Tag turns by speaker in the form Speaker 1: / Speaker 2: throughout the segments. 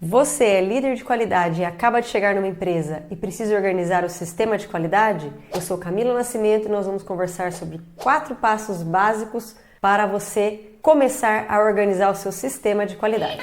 Speaker 1: Você é líder de qualidade e acaba de chegar numa empresa e precisa organizar o sistema de qualidade? Eu sou Camila Nascimento e nós vamos conversar sobre 4 passos básicos para você começar a organizar o seu sistema de qualidade.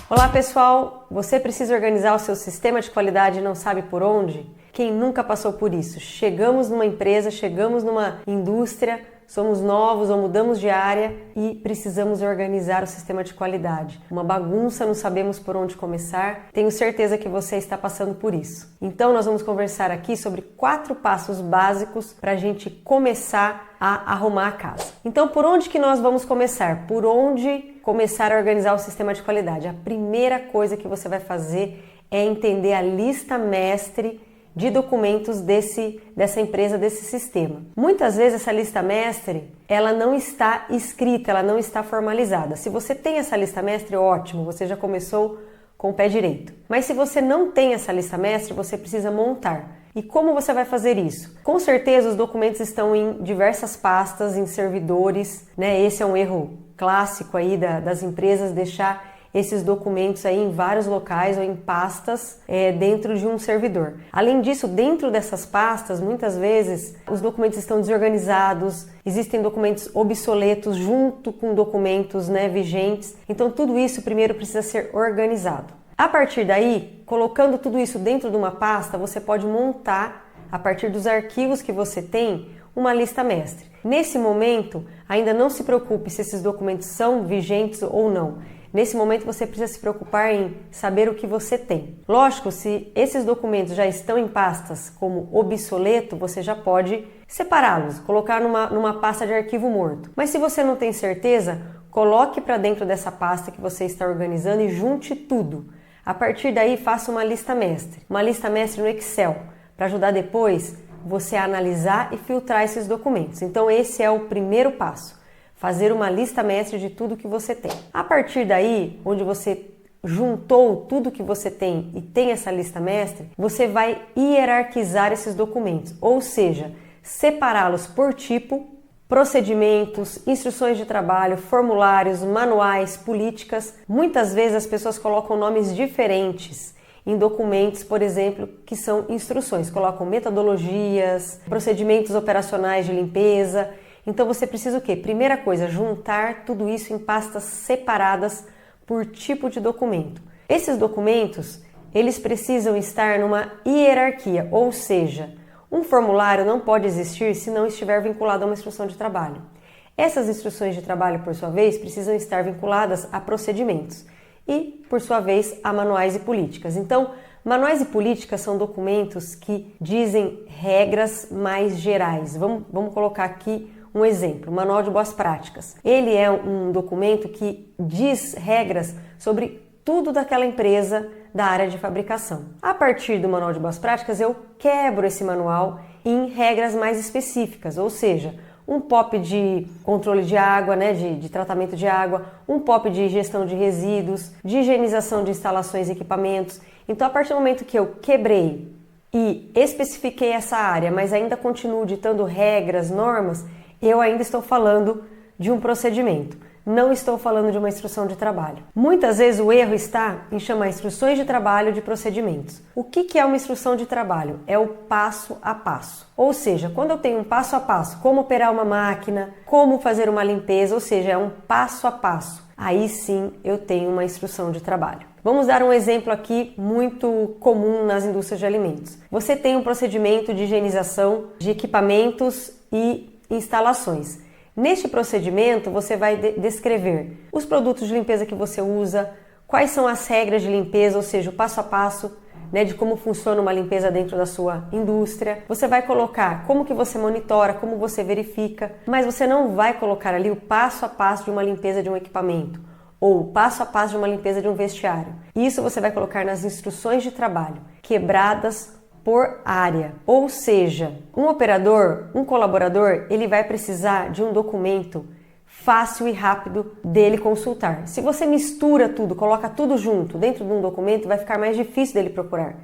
Speaker 1: Olá pessoal, você precisa organizar o seu sistema de qualidade e não sabe por onde? Quem nunca passou por isso? Chegamos numa empresa, chegamos numa indústria, somos novos ou mudamos de área e precisamos organizar o sistema de qualidade. Uma bagunça, não sabemos por onde começar. Tenho certeza que você está passando por isso. Então nós vamos conversar aqui sobre 4 passos básicos para a gente começar a arrumar a casa. Então por onde que nós vamos começar? Por onde começar a organizar o sistema de qualidade? A primeira coisa que você vai fazer é entender a lista mestre de documentos dessa empresa, desse sistema. Muitas vezes essa lista mestre, ela não está escrita, ela não está formalizada. Se você tem essa lista mestre, ótimo, você já começou com o pé direito. Mas se você não tem essa lista mestre, você precisa montar. E como você vai fazer isso? Com certeza os documentos estão em diversas pastas, em servidores, né? Esse é um erro clássico aí das empresas, deixar esses documentos aí em vários locais ou em pastas dentro de um servidor. Além disso, dentro dessas pastas, muitas vezes os documentos estão desorganizados, existem documentos obsoletos junto com documentos vigentes. Então tudo isso primeiro precisa ser organizado. A partir daí, colocando tudo isso dentro de uma pasta, você pode montar, a partir dos arquivos que você tem, uma lista mestre. Nesse momento, ainda não se preocupe se esses documentos são vigentes ou não. Nesse momento você precisa se preocupar em saber o que você tem. Lógico, se esses documentos já estão em pastas como obsoleto, você já pode separá-los, colocar numa pasta de arquivo morto. Mas se você não tem certeza, coloque para dentro dessa pasta que você está organizando e junte tudo. A partir daí, faça uma lista mestre no Excel, para ajudar depois você a analisar e filtrar esses documentos. Então esse é o primeiro passo. Fazer uma lista mestre de tudo que você tem. A partir daí, onde você juntou tudo que você tem e tem essa lista mestre, você vai hierarquizar esses documentos, ou seja, separá-los por tipo, procedimentos, instruções de trabalho, formulários, manuais, políticas. Muitas vezes as pessoas colocam nomes diferentes em documentos, por exemplo, que são instruções, colocam metodologias, procedimentos operacionais de limpeza. Então você precisa o quê? Primeira coisa, juntar tudo isso em pastas separadas por tipo de documento. Esses documentos, eles precisam estar numa hierarquia, ou seja, um formulário não pode existir se não estiver vinculado a uma instrução de trabalho. Essas instruções de trabalho, por sua vez, precisam estar vinculadas a procedimentos e, por sua vez, a manuais e políticas. Então, manuais e políticas são documentos que dizem regras mais gerais. Vamos colocar aqui um exemplo, o Manual de Boas Práticas. Ele é um documento que diz regras sobre tudo daquela empresa da área de fabricação. A partir do Manual de Boas Práticas, eu quebro esse manual em regras mais específicas, ou seja, um POP de controle de água, de tratamento de água, um POP de gestão de resíduos, de higienização de instalações e equipamentos. Então, a partir do momento que eu quebrei e especifiquei essa área, mas ainda continuo ditando regras, normas, eu ainda estou falando de um procedimento, não estou falando de uma instrução de trabalho. Muitas vezes o erro está em chamar instruções de trabalho de procedimentos. O que é uma instrução de trabalho? É o passo a passo. Ou seja, quando eu tenho um passo a passo, como operar uma máquina, como fazer uma limpeza, ou seja, é um passo a passo. Aí sim eu tenho uma instrução de trabalho. Vamos dar um exemplo aqui muito comum nas indústrias de alimentos. Você tem um procedimento de higienização de equipamentos e instalações. Neste procedimento, você vai descrever os produtos de limpeza que você usa, quais são as regras de limpeza, ou seja, o passo a passo, de como funciona uma limpeza dentro da sua indústria. Você vai colocar como que você monitora, como você verifica, mas você não vai colocar ali o passo a passo de uma limpeza de um equipamento ou o passo a passo de uma limpeza de um vestiário. Isso você vai colocar nas instruções de trabalho, quebradas por área. Ou seja, um operador, um colaborador, ele vai precisar de um documento fácil e rápido dele consultar. Se você mistura tudo, coloca tudo junto dentro de um documento, vai ficar mais difícil dele procurar.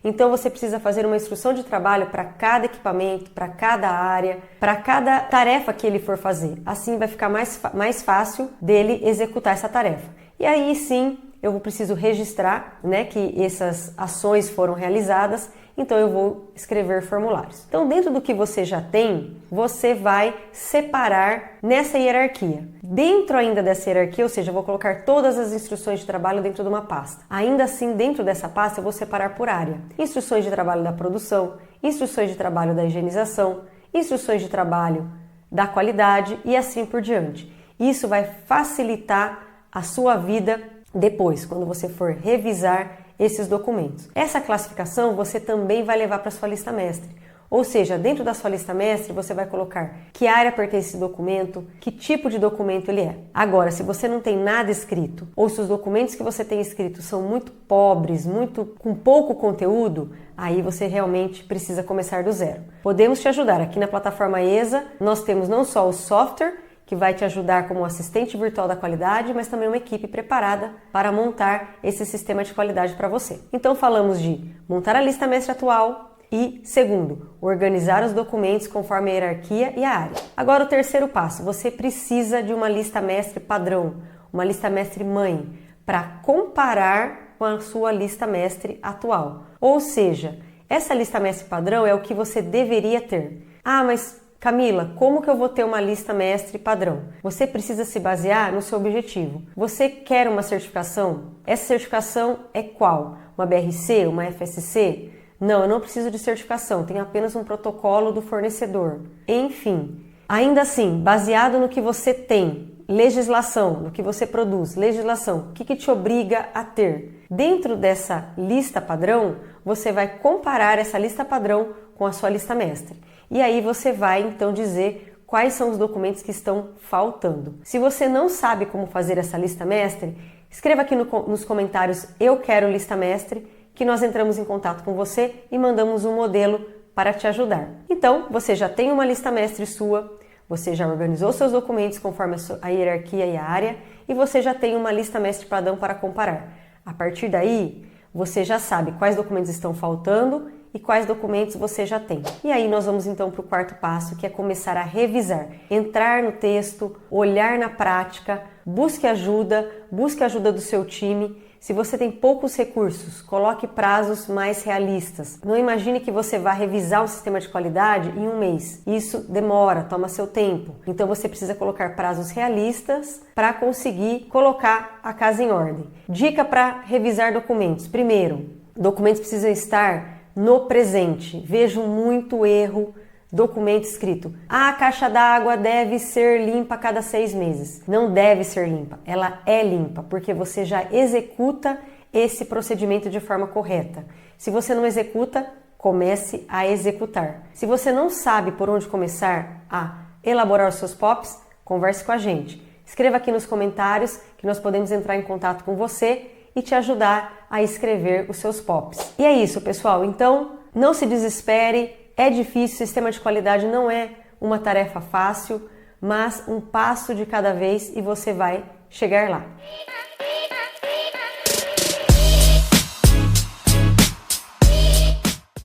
Speaker 1: Então você precisa fazer uma instrução de trabalho para cada equipamento, para cada área, para cada tarefa que ele for fazer. Assim vai ficar mais fácil dele executar essa tarefa. E aí sim, eu preciso registrar, né, que essas ações foram realizadas, então eu vou escrever formulários. Então, dentro do que você já tem, você vai separar nessa hierarquia. Dentro ainda dessa hierarquia, ou seja, eu vou colocar todas as instruções de trabalho dentro de uma pasta. Ainda assim, dentro dessa pasta, eu vou separar por área. Instruções de trabalho da produção, instruções de trabalho da higienização, instruções de trabalho da qualidade e assim por diante. Isso vai facilitar a sua vida depois, quando você for revisar esses documentos. Essa classificação você também vai levar para a sua lista mestre. Ou seja, dentro da sua lista mestre você vai colocar que área pertence esse documento, que tipo de documento ele é. Agora, se você não tem nada escrito, ou se os documentos que você tem escrito são muito pobres, com pouco conteúdo, aí você realmente precisa começar do zero. Podemos te ajudar. Aqui na plataforma ESA, nós temos não só o software, que vai te ajudar como assistente virtual da qualidade, mas também uma equipe preparada para montar esse sistema de qualidade para você. Então falamos de montar a lista mestre atual e, segundo, organizar os documentos conforme a hierarquia e a área. Agora o terceiro passo, você precisa de uma lista mestre padrão, uma lista mestre mãe, para comparar com a sua lista mestre atual. Ou seja, essa lista mestre padrão é o que você deveria ter. Ah, mas Camila, como que eu vou ter uma lista mestre padrão? Você precisa se basear no seu objetivo. Você quer uma certificação? Essa certificação é qual? Uma BRC? Uma FSC? Não, eu não preciso de certificação, tenho apenas um protocolo do fornecedor. Enfim, ainda assim, baseado no que você tem, legislação, no que você produz, legislação, o que te obriga a ter? Dentro dessa lista padrão, você vai comparar essa lista padrão com a sua lista mestre. E aí você vai então dizer quais são os documentos que estão faltando. Se você não sabe como fazer essa lista mestre, escreva aqui nos comentários "Eu quero lista mestre", que nós entramos em contato com você e mandamos um modelo para te ajudar. Então, você já tem uma lista mestre sua, você já organizou seus documentos conforme a hierarquia e a área e você já tem uma lista mestre padrão para comparar. A partir daí, você já sabe quais documentos estão faltando e quais documentos você já tem. E aí nós vamos então para o quarto passo, que é começar a revisar, entrar no texto, olhar na prática, busque ajuda do seu time. Se você tem poucos recursos, coloque prazos mais realistas. Não imagine que você vai revisar o sistema de qualidade em um mês. Isso demora, toma seu tempo. Então você precisa colocar prazos realistas para conseguir colocar a casa em ordem. Dica para revisar documentos. Primeiro, documentos precisam estar no presente. Vejo muito erro, documento escrito: a caixa d'água deve ser limpa a cada 6 meses. Não deve ser limpa, ela é limpa, porque você já executa esse procedimento de forma correta. Se você não executa, comece a executar. Se você não sabe por onde começar a elaborar os seus POPs, converse com a gente. Escreva aqui nos comentários que nós podemos entrar em contato com você e te ajudar a escrever os seus POPs. E é isso, pessoal. Então, não se desespere. É difícil, sistema de qualidade não é uma tarefa fácil, mas um passo de cada vez e você vai chegar lá.